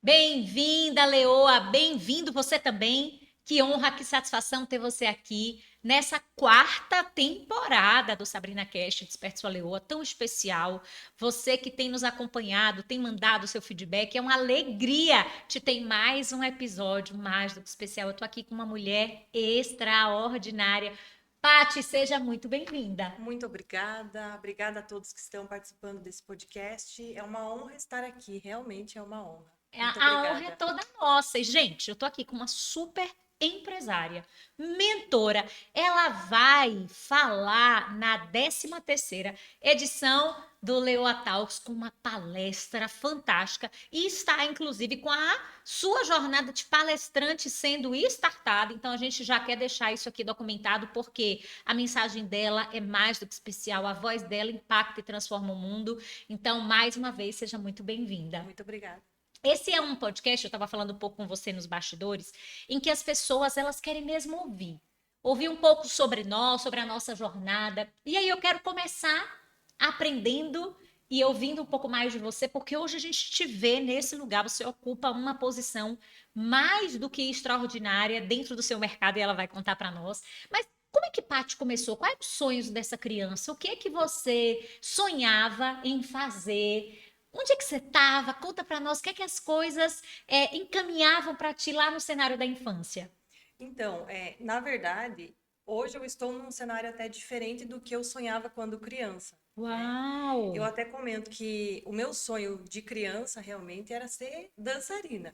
Bem-vinda, Leoa, bem-vindo você também. Que honra, que satisfação ter você aqui nessa quarta temporada do Sabrina Cast Desperte Sua Leoa, tão especial. Você que tem nos acompanhado, tem mandado seu feedback, é uma alegria te ter em mais um episódio mais do que especial. Eu tô aqui com uma mulher extraordinária. Pati, seja muito bem-vinda. Muito obrigada. Obrigada a todos que estão participando desse podcast. É uma honra estar aqui, realmente é uma honra. Muito A honra é obrigada. toda nossa. E, gente, eu tô aqui com uma super empresária, mentora. Ela vai falar na 13ª edição do Leoa Talks com uma palestra fantástica e está, inclusive, com a sua jornada de palestrante sendo startada. Então, a gente já quer deixar isso aqui documentado porque a mensagem dela é mais do que especial, a voz dela impacta e transforma o mundo. Então, mais uma vez, seja muito bem-vinda. Muito obrigada. Esse é um podcast, eu estava falando um pouco com você nos bastidores, em que as pessoas elas querem mesmo ouvir um pouco sobre nós, sobre a nossa jornada. E aí eu quero começar aprendendo e ouvindo um pouco mais de você, porque hoje a gente te vê nesse lugar, você ocupa uma posição mais do que extraordinária dentro do seu mercado e ela vai contar para nós. Mas como é que Paty começou? Quais os sonhos dessa criança? O que é que você sonhava em fazer? Onde é que você estava? Conta para nós o que é que as coisas encaminhavam para ti lá no cenário da infância. Então, na verdade, hoje eu estou num cenário até diferente do que eu sonhava quando criança, né? Eu Uau! até comento que o meu sonho de criança realmente era ser dançarina.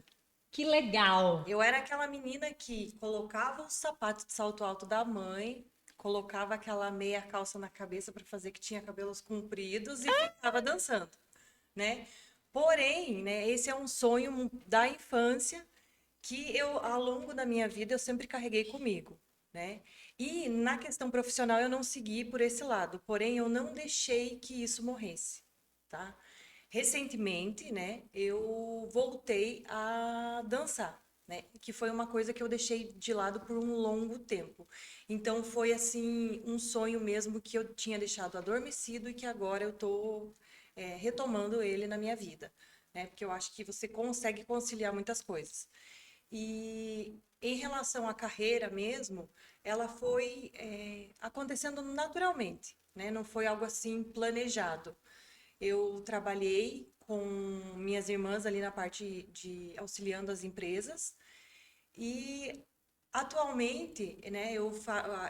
Que legal! Eu era aquela menina que colocava o sapato de salto alto da mãe, colocava aquela meia calça na cabeça para fazer que tinha cabelos compridos e ficava dançando, né? Porém, né, esse é um sonho da infância que eu, ao longo da minha vida, eu sempre carreguei comigo, né? E na questão profissional eu não segui por esse lado, porém eu não deixei que isso morresse, tá? Recentemente, né, eu voltei a dançar, né, que foi uma coisa que eu deixei de lado por um longo tempo. Então foi assim um sonho mesmo que eu tinha deixado adormecido e que agora eu tô retomando ele na minha vida, né, porque eu acho que você consegue conciliar muitas coisas. E em relação à carreira mesmo, ela foi acontecendo naturalmente, né? Não foi algo assim planejado. Eu trabalhei com minhas irmãs ali na parte de auxiliando as empresas e atualmente, né,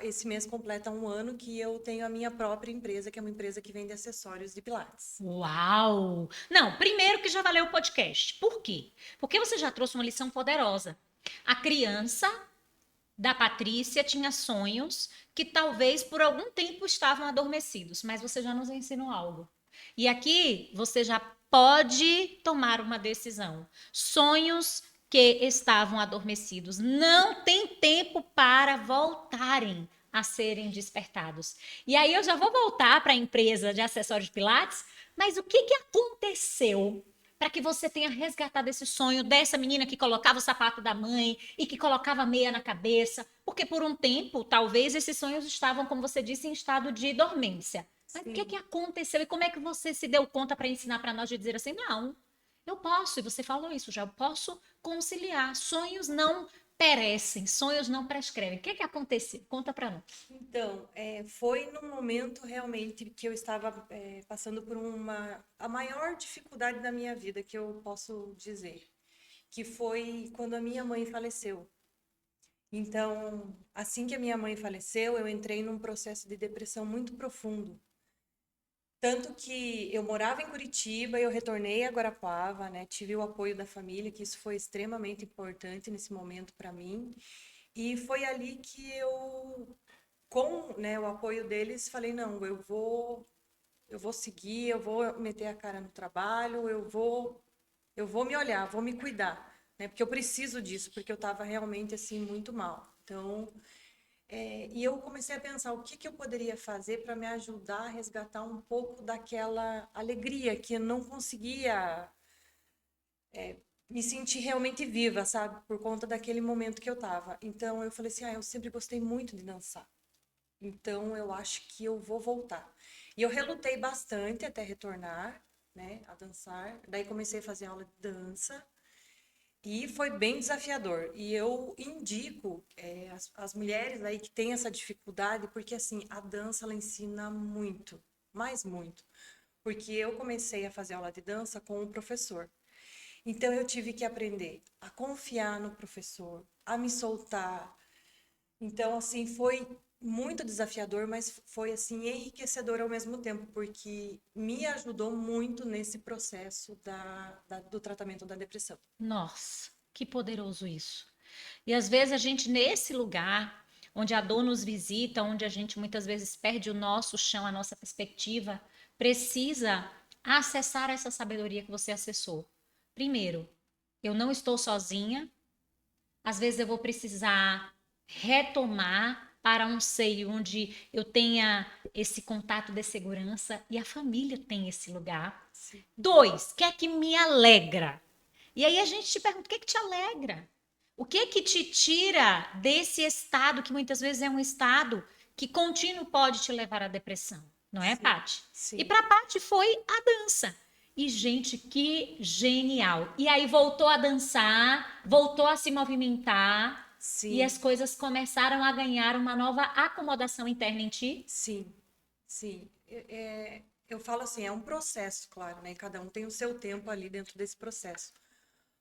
esse mês completa um ano que eu tenho a minha própria empresa, que é uma empresa que vende acessórios de Pilates. Uau! Não, primeiro que já valeu o podcast. Por quê? Porque você já trouxe uma lição poderosa. A criança da Patrícia tinha sonhos que talvez por algum tempo estavam adormecidos, mas você já nos ensinou algo. E aqui você já pode tomar uma decisão. Sonhos que estavam adormecidos não tem tempo para voltarem a serem despertados. E aí eu já vou voltar para a empresa de acessórios de Pilates, mas o que aconteceu para que você tenha resgatado esse sonho dessa menina que colocava o sapato da mãe e que colocava meia na cabeça? Porque por um tempo, talvez esses sonhos estavam, como você disse, em estado de dormência. Mas o que Sim. aconteceu e como é que você se deu conta para ensinar para nós de dizer assim, não, eu posso, e você falou isso já, eu posso conciliar. Sonhos não perecem, sonhos não prescrevem. O que aconteceu? Conta para nós. Então, foi num momento realmente que eu estava passando por a maior dificuldade da minha vida, que eu posso dizer, que foi quando a minha mãe faleceu. Então, assim que a minha mãe faleceu, eu entrei num processo de depressão muito profundo. Tanto que eu morava em Curitiba, eu retornei a Guarapuava, né? Tive o apoio da família, que isso foi extremamente importante nesse momento para mim. E foi ali que eu, com, né, o apoio deles, falei, não, eu vou seguir, eu vou meter a cara no trabalho, eu vou me olhar, vou me cuidar, né? Porque eu preciso disso, porque eu estava realmente assim muito mal. Então, e eu comecei a pensar o que que eu poderia fazer para me ajudar a resgatar um pouco daquela alegria que eu não conseguia me sentir realmente viva, sabe? Por conta daquele momento que eu estava. Então, eu falei assim, eu sempre gostei muito de dançar. Então, eu acho que eu vou voltar. E eu relutei bastante até retornar, né, a dançar. Daí comecei a fazer aula de dança. E foi bem desafiador. E eu indico as mulheres aí que têm essa dificuldade, porque assim, a dança ela ensina muito, mais muito. Porque eu comecei a fazer aula de dança com um professor. Então eu tive que aprender a confiar no professor, a me soltar. Então assim, foi muito desafiador, mas foi assim enriquecedor ao mesmo tempo, porque me ajudou muito nesse processo do tratamento da depressão. Nossa, que poderoso isso. E às vezes a gente, nesse lugar, onde a dor nos visita, onde a gente muitas vezes perde o nosso chão, a nossa perspectiva, precisa acessar essa sabedoria que você acessou. Primeiro, eu não estou sozinha, às vezes eu vou precisar retomar para um seio onde eu tenha esse contato de segurança e a família tem esse lugar. Sim, Dois, o que é que me alegra? E aí a gente te pergunta, o que é que te alegra? O que é que te tira desse estado que muitas vezes é um estado que contínuo pode te levar à depressão, não é, sim, Paty? E sim, para a Paty foi a dança. E, gente, que genial. E aí voltou a dançar, voltou a se movimentar e sim. as coisas começaram a ganhar uma nova acomodação interna em ti. Sim, sim. Eu falo assim, é um processo, claro, né? Cada um tem o seu tempo ali dentro desse processo.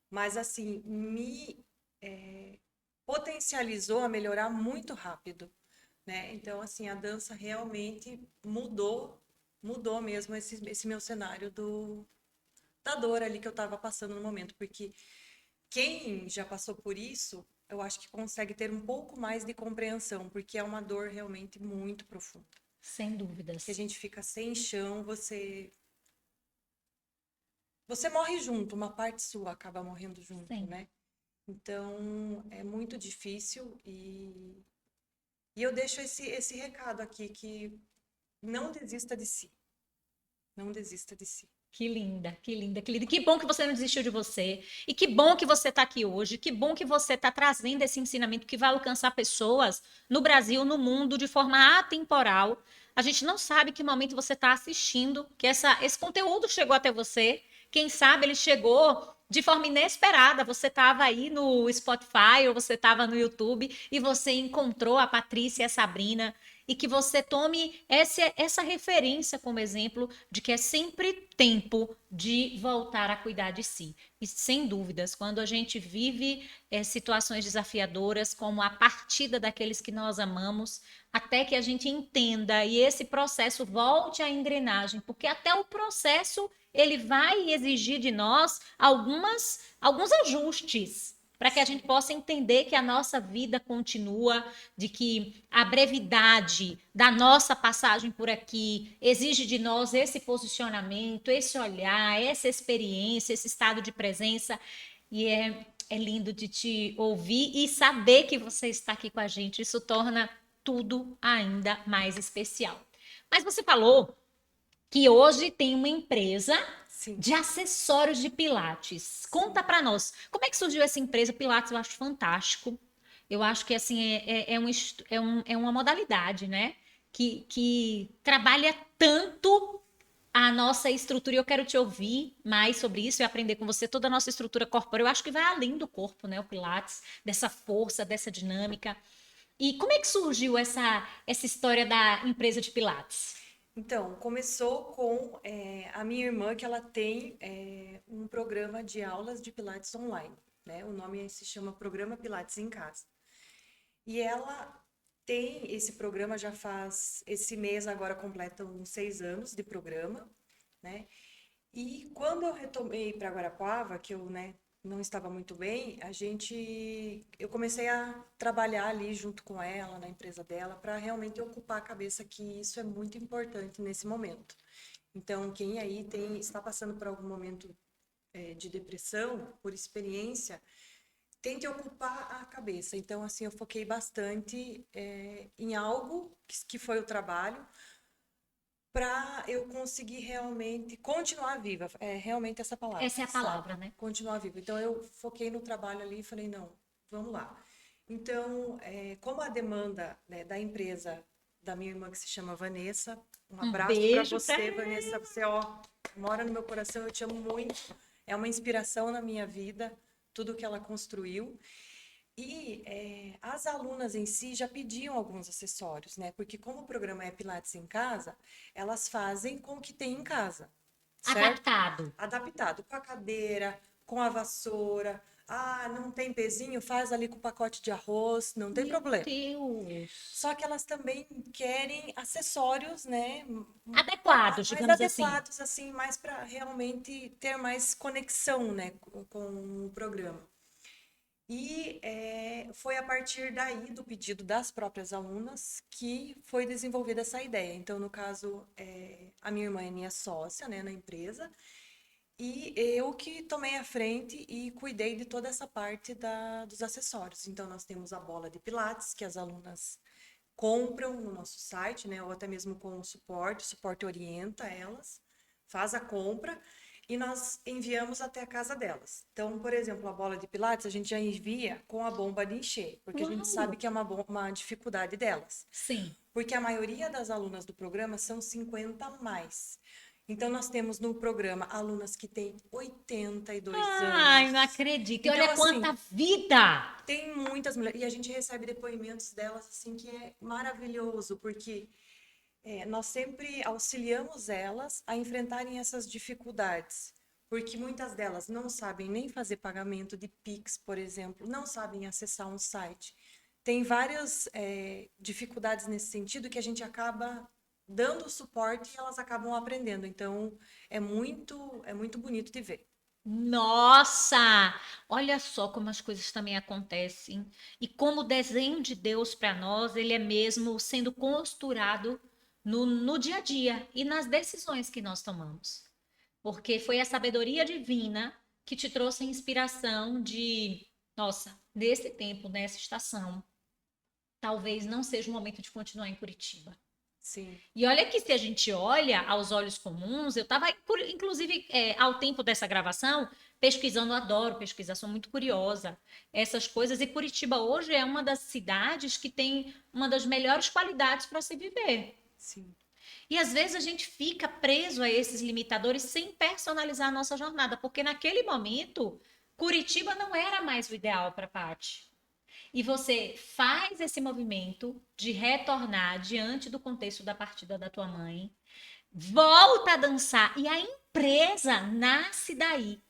Mas, assim, me potencializou a melhorar muito rápido, né? Então, assim, a dança realmente mudou mesmo esse meu cenário da dor ali que eu estava passando no momento. Porque quem já passou por isso, eu acho que consegue ter um pouco mais de compreensão, porque é uma dor realmente muito profunda. Sem Que a dúvidas. gente fica sem chão, você morre junto, uma parte sua acaba morrendo junto, Sim. né? Então é muito difícil e eu deixo esse recado aqui que não desista de si, não desista de si. Que linda, que linda, que linda. Que bom que você não desistiu de você. E que bom que você está aqui hoje. Que bom que você está trazendo esse ensinamento que vai alcançar pessoas no Brasil, no mundo, de forma atemporal. A gente não sabe que momento você está assistindo, que esse conteúdo chegou até você. Quem sabe ele chegou de forma inesperada. Você estava aí no Spotify ou você estava no YouTube e você encontrou a Patrícia e a Sabrina e que você tome essa referência como exemplo de que é sempre tempo de voltar a cuidar de si. E sem dúvidas, quando a gente vive situações desafiadoras, como a partida daqueles que nós amamos, até que a gente entenda e esse processo volte à engrenagem, porque até o processo ele vai exigir de nós alguns ajustes para que a gente possa entender que a nossa vida continua, de que a brevidade da nossa passagem por aqui exige de nós esse posicionamento, esse olhar, essa experiência, esse estado de presença. E é lindo de te ouvir e saber que você está aqui com a gente. Isso torna tudo ainda mais especial. Mas você falou que hoje tem uma empresa Sim. de acessórios de Pilates. Conta Sim. para nós, como é que surgiu essa empresa Pilates? Eu acho fantástico. Eu acho que assim é uma modalidade, né? Que trabalha tanto a nossa estrutura. E eu quero te ouvir mais sobre isso e aprender com você toda a nossa estrutura corporal. Eu acho que vai além do corpo, né? O Pilates, dessa força, dessa dinâmica. E como é que surgiu essa história da empresa de Pilates? Então, começou com a minha irmã, que ela tem um programa de aulas de Pilates online, né? O nome se chama Programa Pilates em Casa. E ela tem esse programa já faz, esse mês agora completa uns 6 anos de programa, né? E quando eu retomei para Guarapuava, que eu, né, não estava muito bem, eu comecei a trabalhar ali junto com ela, na empresa dela, para realmente ocupar a cabeça que isso é muito importante nesse momento. Então, quem aí está passando por algum momento de depressão, por experiência, tente ocupar a cabeça. Então, assim, eu foquei bastante em algo que foi o trabalho, para eu conseguir realmente continuar viva. É realmente essa palavra, Essa é a sabe? palavra, né? Continuar viva. Então, eu foquei no trabalho ali e falei, não, vamos lá. Então, como a demanda, né, da empresa da minha irmã, que se chama Vanessa, um Um abraço para beijo para você, Vanessa. Você, ó, mora no meu coração, eu te amo muito. É uma inspiração na minha vida. tudo que ela construiu. E as alunas em si já pediam alguns acessórios, né? Porque como o programa é Pilates em casa, elas fazem com o que tem em casa, certo? Adaptado. Adaptado, com a cadeira, com a vassoura. Ah, não tem pezinho? Faz ali com o pacote de arroz, não tem Meu problema. Deus. Só que elas também querem acessórios, né, Adequados, mais digamos assim. adequados, assim, mais para realmente ter mais conexão, né, com o programa. E foi a partir daí, do pedido das próprias alunas, que foi desenvolvida essa ideia. Então, no caso, a minha irmã é minha sócia, né, na empresa, e eu que tomei a frente e cuidei de toda essa parte dos acessórios. Então, nós temos a bola de pilates, que as alunas compram no nosso site, né, ou até mesmo com o suporte orienta elas, faz a compra e nós enviamos até a casa delas. Então, por exemplo, a bola de pilates a gente já envia com a bomba de encher, porque a gente Uau! sabe que é uma dificuldade delas. Sim. Porque a maioria das alunas do programa são 50 a mais. Então, nós temos no programa alunas que têm 82 Ai, não anos. acredito. E Então, olha quanta assim, vida! tem muitas mulheres, e a gente recebe depoimentos delas, assim, que é maravilhoso, porque nós sempre auxiliamos elas a enfrentarem essas dificuldades, porque muitas delas não sabem nem fazer pagamento de Pix, por exemplo, não sabem acessar um site. Tem várias dificuldades nesse sentido que a gente acaba dando suporte e elas acabam aprendendo. Então, é muito bonito de ver. Nossa! Olha só como as coisas também acontecem. E como o desenho de Deus para nós, ele é mesmo sendo costurado no dia a dia e nas decisões que nós tomamos. Porque foi a sabedoria divina que te trouxe a inspiração de, nossa, nesse tempo, nessa estação, talvez não seja o momento de continuar em Curitiba. Sim, E olha que se a gente olha aos olhos comuns, eu estava, inclusive, ao tempo dessa gravação, pesquisando, adoro pesquisar, sou muito curiosa, essas coisas. E Curitiba hoje é uma das cidades que tem uma das melhores qualidades para se viver. sim, E às vezes a gente fica preso a esses limitadores sem personalizar a nossa jornada, porque naquele momento, Curitiba não era mais o ideal para a Paty. E você faz esse movimento de retornar diante do contexto da partida da tua mãe, volta a dançar e a empresa nasce daí.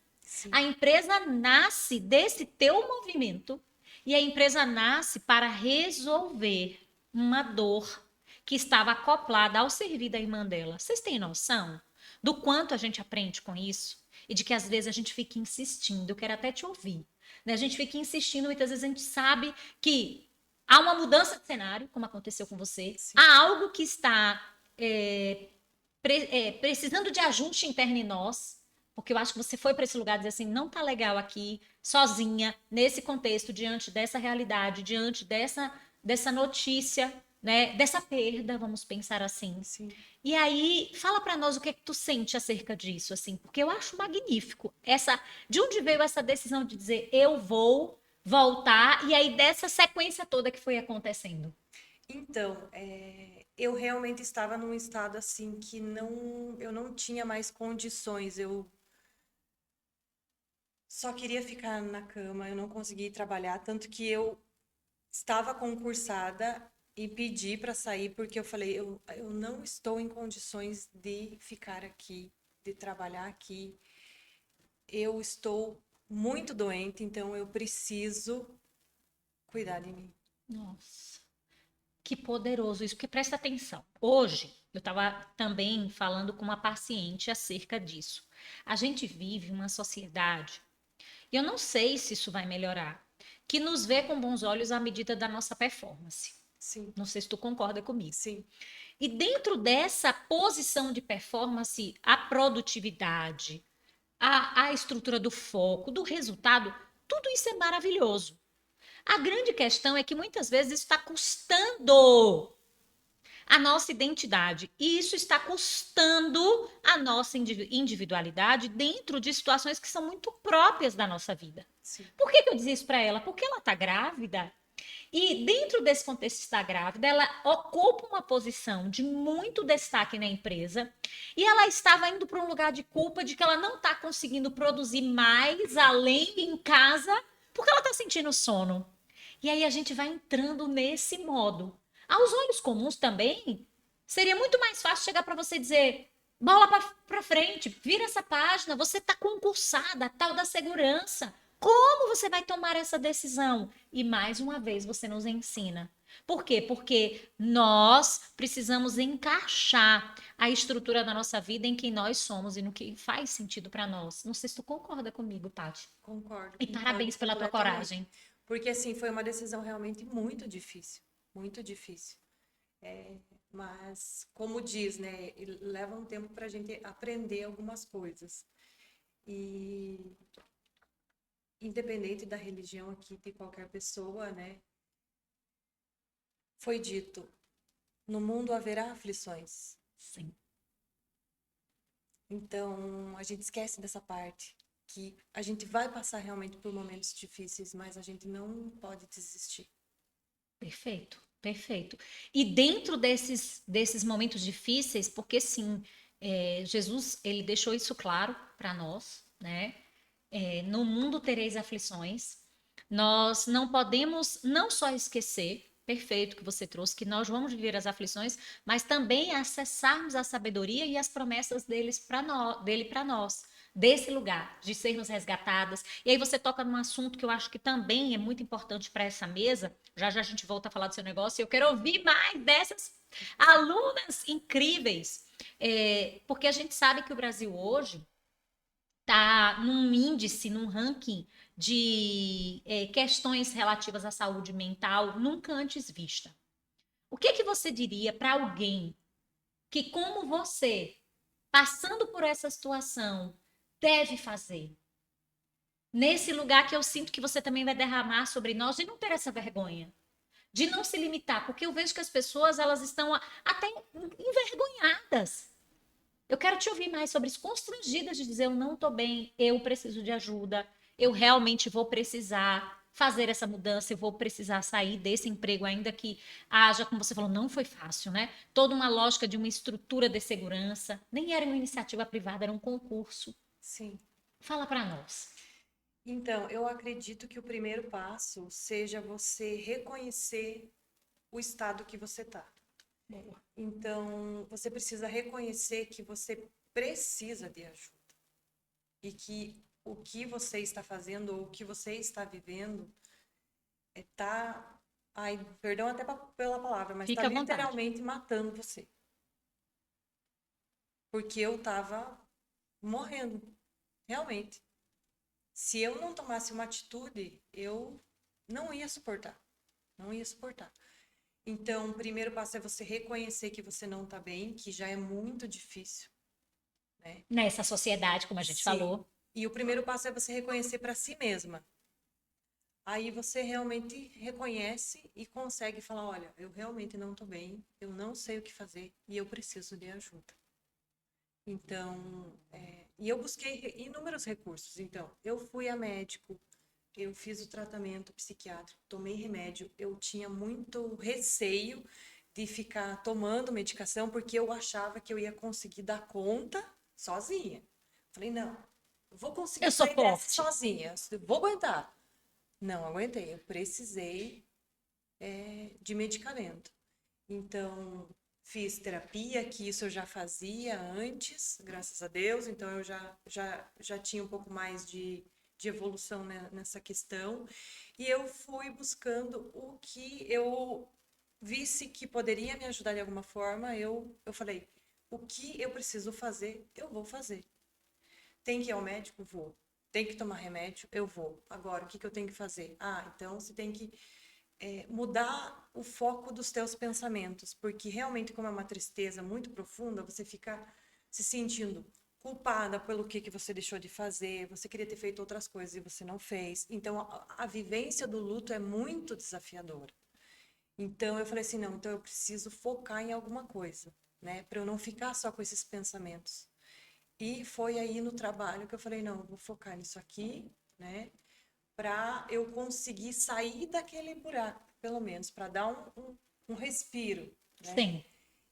A sim, empresa nasce desse teu movimento e a empresa nasce para resolver uma dor que estava acoplada ao servir da irmã dela. Vocês têm noção do quanto a gente aprende com isso? E de que às vezes a gente fica insistindo, eu quero até te ouvir. Né? A gente fica insistindo, muitas vezes a gente sabe que há uma mudança de cenário, como aconteceu com você, sim, há algo que está precisando de ajuste interno em nós, porque eu acho que você foi para esse lugar dizer assim, não tá legal aqui, sozinha, nesse contexto, diante dessa realidade, diante dessa notícia, né, dessa perda, vamos pensar assim. sim. E aí, fala para nós o que é que tu sente acerca disso, assim, porque eu acho magnífico essa, de onde veio essa decisão de dizer eu vou voltar e aí dessa sequência toda que foi acontecendo. Então, eu realmente estava num estado assim que eu não tinha mais condições. Eu só queria ficar na cama, eu não conseguia ir trabalhar, tanto que eu estava concursada e pedi para sair porque eu falei, eu não estou em condições de ficar aqui, de trabalhar aqui. Eu estou muito doente, então eu preciso cuidar de mim. Nossa. Que poderoso isso, porque presta atenção. Hoje, eu estava também falando com uma paciente acerca disso. A gente vive uma sociedade, e eu não sei se isso vai melhorar, que nos vê com bons olhos à medida da nossa performance. Sim, Não sei se tu concorda comigo. sim, E dentro dessa posição de performance, a produtividade, a estrutura do foco, do resultado, tudo isso é maravilhoso. A grande questão é que muitas vezes isso está custando a nossa identidade. E isso está custando a nossa individualidade dentro de situações que são muito próprias da nossa vida. sim, Por que eu disse isso para ela? Porque ela está grávida E dentro desse contexto de estar grávida, ela ocupa uma posição de muito destaque na empresa e ela estava indo para um lugar de culpa de que ela não está conseguindo produzir mais além em casa porque ela está sentindo sono. E aí a gente vai entrando nesse modo. Aos olhos comuns também, seria muito mais fácil chegar para você e dizer: bola para frente, vira essa página, você está concursada, tal da segurança. Como você vai tomar essa decisão? E mais uma vez você nos ensina. Por quê? Porque nós precisamos encaixar a estrutura da nossa vida em quem nós somos e no que faz sentido para nós. Não sei se tu concorda comigo, Paty. Concordo, E concordo parabéns pela tua completamente. coragem. Porque assim, foi uma decisão realmente muito difícil, muito difícil. Mas, como diz, né, leva um tempo para a gente aprender algumas coisas. E independente da religião aqui de qualquer pessoa, né, foi dito, no mundo haverá aflições. Sim. Então, a gente esquece dessa parte, que a gente vai passar realmente por momentos difíceis, mas a gente não pode desistir. Perfeito, perfeito. E dentro desses momentos difíceis, porque sim, Jesus, ele deixou isso claro para nós, né? No mundo tereis aflições. Nós não podemos não só esquecer, perfeito que você trouxe, que nós vamos viver as aflições, mas também acessarmos a sabedoria e as promessas dele para nós, desse lugar, de sermos resgatadas. E aí você toca num assunto que eu acho que também é muito importante para essa mesa. Já já a gente volta a falar do seu negócio e eu quero ouvir mais dessas alunas incríveis. Porque a gente sabe que o Brasil hoje está num índice, num ranking de questões relativas à saúde mental nunca antes vista. O que que você diria para alguém que, como você, passando por essa situação, deve fazer? Nesse lugar que eu sinto que você também vai derramar sobre nós, de não ter essa vergonha, de não se limitar, porque eu vejo que as pessoas elas estão até envergonhadas. Eu quero te ouvir mais sobre isso, constrangidas de dizer eu não estou bem, eu preciso de ajuda, eu realmente vou precisar fazer essa mudança, eu vou precisar sair desse emprego, ainda que haja, como você falou, não foi fácil, né? Toda uma lógica de uma estrutura de segurança, nem era uma iniciativa privada, era um concurso. Sim. Fala para nós. Então, eu acredito que o primeiro passo seja você reconhecer o estado que você está. Boa. Então, você precisa reconhecer que você precisa de ajuda e que o que você está fazendo ou o que você está vivendo está, ai, perdão até pela palavra, mas está Fica à vontade. literalmente matando você. Porque eu estava morrendo, realmente. Se eu não tomasse uma atitude, eu não ia suportar, não ia suportar. Então, o primeiro passo é você reconhecer que você não está bem, que já é muito difícil, né? Nessa sociedade, como a gente Sim. falou. E o primeiro passo é você reconhecer para si mesma. Aí você realmente reconhece e consegue falar, olha, eu realmente não estou bem, eu não sei o que fazer e eu preciso de ajuda. Então, e eu busquei inúmeros recursos. Então, eu fui a médico, eu fiz o tratamento psiquiátrico, tomei remédio, eu tinha muito receio de ficar tomando medicação porque eu achava que eu ia conseguir dar conta sozinha. Falei, não, eu vou conseguir Eu sou sair dessa forte. sozinha, eu vou aguentar. Não aguentei, eu precisei de medicamento. Então, fiz terapia, que isso eu já fazia antes, graças a Deus, então eu já tinha um pouco mais de evolução nessa questão. E eu fui buscando o que eu visse que poderia me ajudar de alguma forma, eu falei, o que eu preciso fazer, eu vou fazer. Tem que ir ao médico? Vou. Tem que tomar remédio? Eu vou. Agora, o que eu tenho que fazer? Ah, então você tem que mudar o foco dos teus pensamentos, porque realmente, como é uma tristeza muito profunda, você fica se sentindo culpada pelo que você deixou de fazer, você queria ter feito outras coisas e você não fez. Então, a vivência do luto é muito desafiadora. Então, eu falei assim, não, então eu preciso focar em alguma coisa, né, para eu não ficar só com esses pensamentos. E foi aí no trabalho que eu falei, não, eu vou focar nisso aqui, né, para eu conseguir sair daquele buraco. pelo menos, para dar um respiro, né? Sim.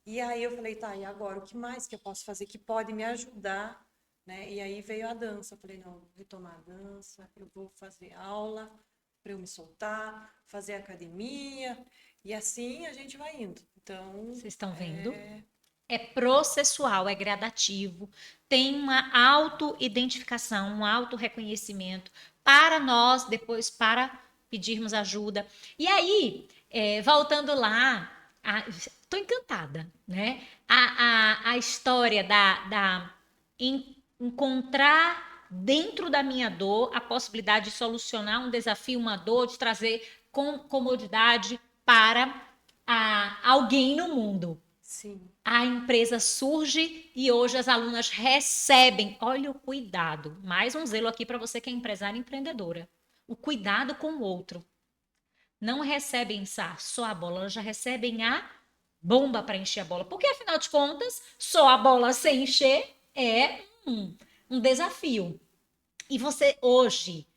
E aí eu falei, tá, e agora, o que mais que eu posso fazer que pode me ajudar, né? E aí veio a dança. Eu falei, não, vou retomar a dança, eu vou fazer aula para eu me soltar, fazer academia, e assim a gente vai indo. Então, Vocês estão vendo? É processual, é gradativo, tem uma auto-identificação, um auto-reconhecimento para nós depois para pedirmos ajuda. E aí, voltando lá, estou encantada, né? A história encontrar dentro da minha dor a possibilidade de solucionar um desafio, uma dor, de trazer comodidade para alguém no mundo. sim. A empresa surge e hoje as alunas recebem. Olha o cuidado. Mais um zelo aqui para você que é empresária e empreendedora. O cuidado com o outro. Não recebem só a bola, elas já recebem a bomba para encher a bola. Porque, afinal de contas, só a bola sem encher é um desafio. E você hoje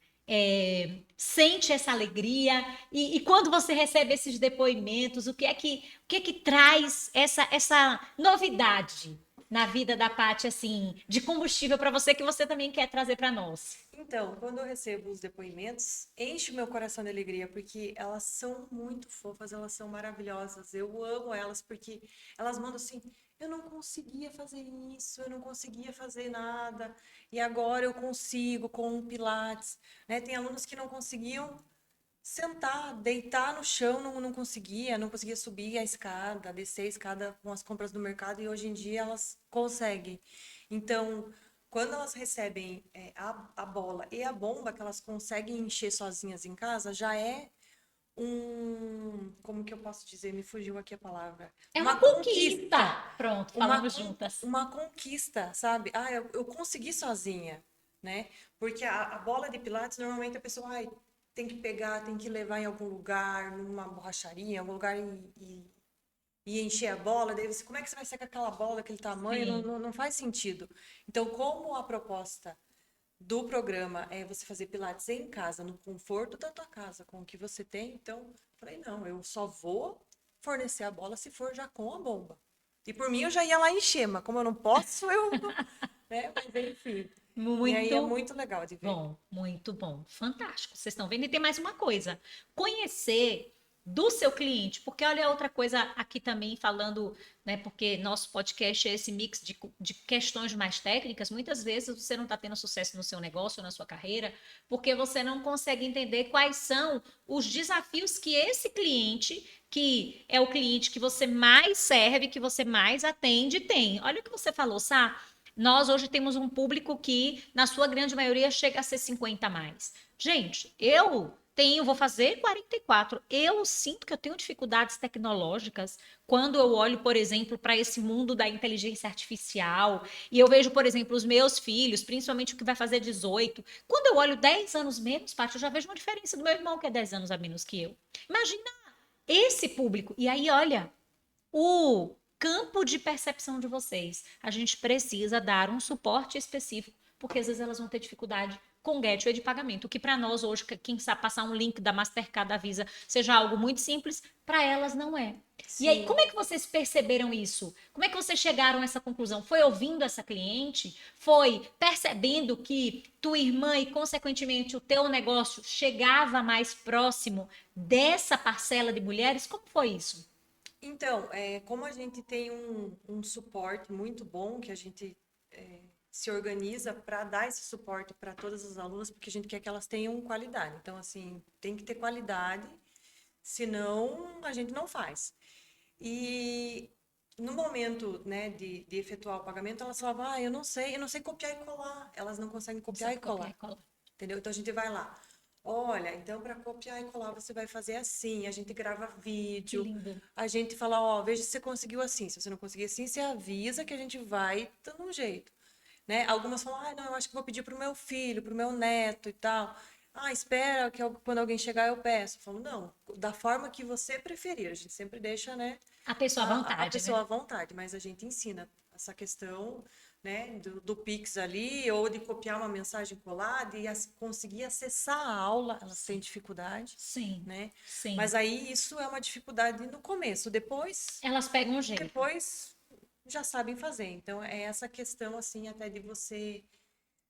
sente essa alegria e quando você recebe esses depoimentos, o que é que traz essa novidade na vida da Paty, assim, de combustível para você que você também quer trazer para nós? Então, quando eu recebo os depoimentos, enche o meu coração de alegria, porque elas são muito fofas, elas são maravilhosas. Eu amo elas, porque elas mandam assim: eu não conseguia fazer isso, eu não conseguia fazer nada, e agora eu consigo com o Pilates, né? Tem alunos que não conseguiam sentar, deitar no chão, não conseguia subir a escada, descer a escada com as compras do mercado, e hoje em dia elas conseguem. Então, quando elas recebem a bola e a bomba que elas conseguem encher sozinhas em casa, já é como que eu posso dizer? Me fugiu aqui a palavra. É Uma uma conquista. conquista. Pronto, Uma, falamos con- juntas. uma conquista, sabe? Ah, eu consegui sozinha, né? Porque a bola de Pilates, normalmente a pessoa ai, tem que pegar, tem que levar em algum lugar, numa borracharia, em algum lugar e encher a bola. Daí você, como é que você vai sair com aquela bola daquele tamanho? Não, Sim. não, não faz sentido. Então, como a proposta do programa é você fazer Pilates em casa, no conforto da tua casa, com o que você tem, então, eu falei, não, eu só vou fornecer a bola se for já com a bomba. E por mim eu já ia lá encher, mas como eu não posso, né? Mas enfim. E aí é Muito muito legal de ver. bom, muito bom. Fantástico. Vocês estão vendo? E tem mais uma coisa: conhecer do seu cliente, porque olha outra coisa aqui também falando, né? Porque nosso podcast é esse mix de questões mais técnicas. Muitas vezes você não está tendo sucesso no seu negócio, na sua carreira, porque você não consegue entender quais são os desafios que esse cliente, que é o cliente que você mais serve, que você mais atende, tem. Olha o que você falou, Sá. Nós hoje temos um público que, na sua grande maioria, chega a ser 50 a mais. Gente, vou fazer 44. Eu sinto que eu tenho dificuldades tecnológicas quando eu olho, por exemplo, para esse mundo da inteligência artificial e eu vejo, por exemplo, os meus filhos, principalmente o que vai fazer 18. Quando eu olho 10 anos menos, Paty, eu já vejo uma diferença do meu irmão que é 10 anos a menos que eu. Imagina esse público. E aí, olha, o campo de percepção de vocês. A gente precisa dar um suporte específico, porque às vezes elas vão ter dificuldade com gateway de pagamento, o que para nós hoje, quem sabe passar um link da Mastercard, da Visa, seja algo muito simples, para elas não é. E aí, como Sim. é que vocês perceberam isso? Como é que vocês chegaram a essa conclusão? Foi ouvindo essa cliente? Foi percebendo que tua irmã e, consequentemente, o teu negócio chegava mais próximo dessa parcela de mulheres? Como foi isso? Então, como a gente tem um suporte muito bom, que a gente se organiza para dar esse suporte para todas as alunas, porque a gente quer que elas tenham qualidade. Então, assim, tem que ter qualidade, senão a gente não faz. E no momento, né, de efetuar o pagamento, elas falavam, eu não sei copiar e colar. Elas não conseguem Não copiar sabe e copiar e colar, colar. entendeu? Então a gente vai lá. Olha, então para copiar e colar você vai fazer assim, a gente grava Que vídeo, lindo. a gente fala, ó, veja se você conseguiu assim. Se você não conseguir assim, você avisa que a gente vai dando um jeito, né? Algumas falam, ah, não, eu acho que vou pedir pro meu filho, pro meu neto e tal. Ah, espera que quando alguém chegar eu peço. Eu falo, não, da forma que você preferir. A gente sempre deixa, né, A pessoa à a vontade, pessoa né? à vontade, mas a gente ensina essa questão né, do Pix ali, ou de copiar uma mensagem colada e conseguir acessar a aula, elas têm dificuldade, Sim, né? sim. Mas aí isso é uma dificuldade no começo, Elas pegam um jeito. depois já sabem fazer. Então é essa questão assim até de você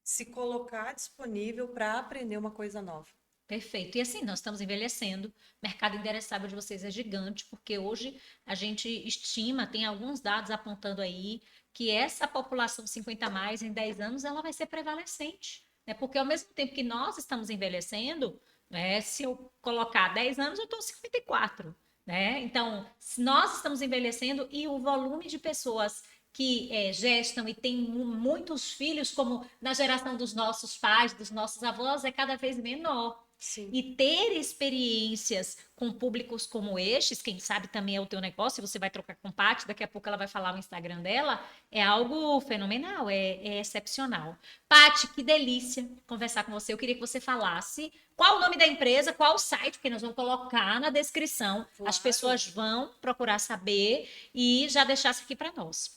se colocar disponível para aprender uma coisa nova. Perfeito. E assim, nós estamos envelhecendo. O mercado endereçável de vocês é gigante, porque hoje a gente estima, tem alguns dados apontando aí, que essa população 50 a mais em 10 anos ela vai ser prevalecente. Né? Porque ao mesmo tempo que nós estamos envelhecendo, né, se eu colocar 10 anos, eu estou 54. Né? Então, se nós estamos envelhecendo e o volume de pessoas que gestam e têm muitos filhos, como na geração dos nossos pais, dos nossos avós, é cada vez menor. Sim. E ter experiências com públicos como estes, quem sabe também é o teu negócio, você vai trocar com Paty, daqui a pouco ela vai falar no Instagram dela, é algo fenomenal, é excepcional. Paty, que delícia conversar com você. Eu queria que você falasse qual o nome da empresa, qual o site, porque nós vamos colocar na descrição. As Claro. pessoas vão procurar saber e já deixasse aqui para nós.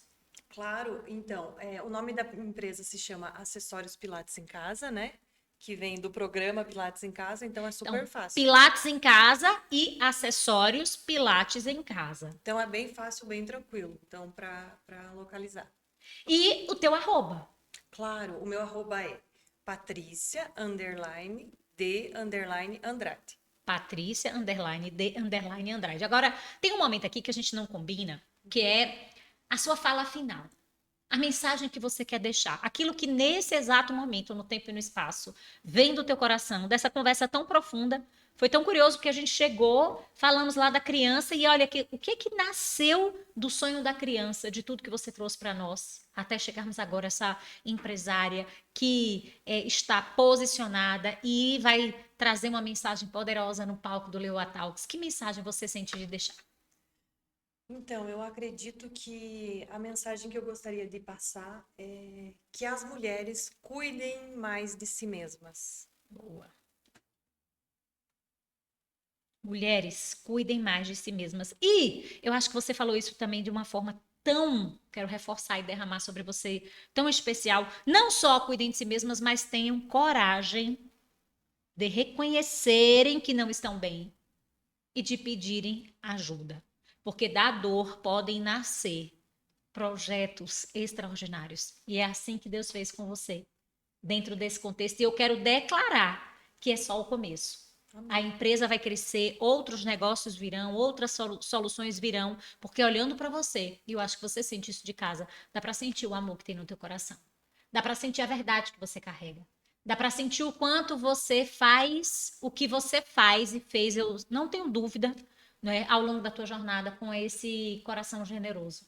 Claro, então, o nome da empresa se chama Acessórios Pilates em Casa, né? Que vem do programa Pilates em Casa, então é super Então, fácil. Pilates em casa e acessórios Pilates em casa. Então é bem fácil, bem tranquilo. Então, para localizar. E o teu arroba. Claro, o meu arroba é Patrícia_D_Andrade. Patrícia, _D, Andrade. Agora, tem um momento aqui que a gente não combina, que é a sua fala final. A mensagem que você quer deixar. Aquilo que nesse exato momento, no tempo e no espaço, vem do teu coração, dessa conversa tão profunda. Foi tão curioso que a gente chegou, falamos lá da criança e olha o que nasceu do sonho da criança, de tudo que você trouxe para nós, até chegarmos agora essa empresária que está posicionada e vai trazer uma mensagem poderosa no palco do Leoa Talks. Que mensagem você sente de deixar? Então, eu acredito que a mensagem que eu gostaria de passar é que as mulheres cuidem mais de si mesmas. Boa. Mulheres, cuidem mais de si mesmas. E eu acho que você falou isso também de uma forma tão, quero reforçar e derramar sobre você, tão especial. Não só cuidem de si mesmas, mas tenham coragem de reconhecerem que não estão bem e de pedirem ajuda. Porque da dor podem nascer projetos extraordinários. E é assim que Deus fez com você, dentro desse contexto. E eu quero declarar que é só o começo. A Amém. empresa vai crescer, outros negócios virão, outras soluções virão, porque olhando para você, e eu acho que você sente isso de casa, dá para sentir o amor que tem no teu coração. Dá para sentir a verdade que você carrega. Dá para sentir o quanto você faz o que você faz e fez, eu não tenho dúvida, né, ao longo da tua jornada com esse coração generoso.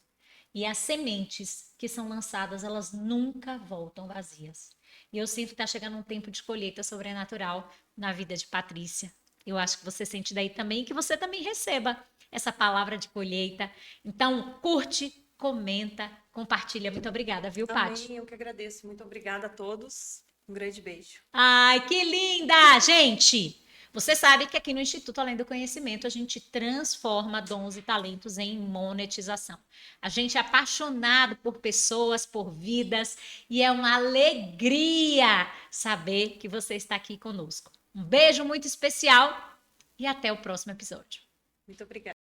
E as sementes que são lançadas, elas nunca voltam vazias. E eu sinto que está chegando um tempo de colheita sobrenatural na vida de Patrícia. Eu acho que você sente daí também, que você também receba essa palavra de colheita. Então, curte, comenta, compartilha. Muito obrigada, viu, Paty? Amém, eu que agradeço. Muito obrigada a todos. Um grande beijo. Ai, que linda! Gente, você sabe que aqui no Instituto Além do Conhecimento a gente transforma dons e talentos em monetização. A gente é apaixonado por pessoas, por vidas, e é uma alegria saber que você está aqui conosco. Um beijo muito especial e até o próximo episódio. Muito obrigada.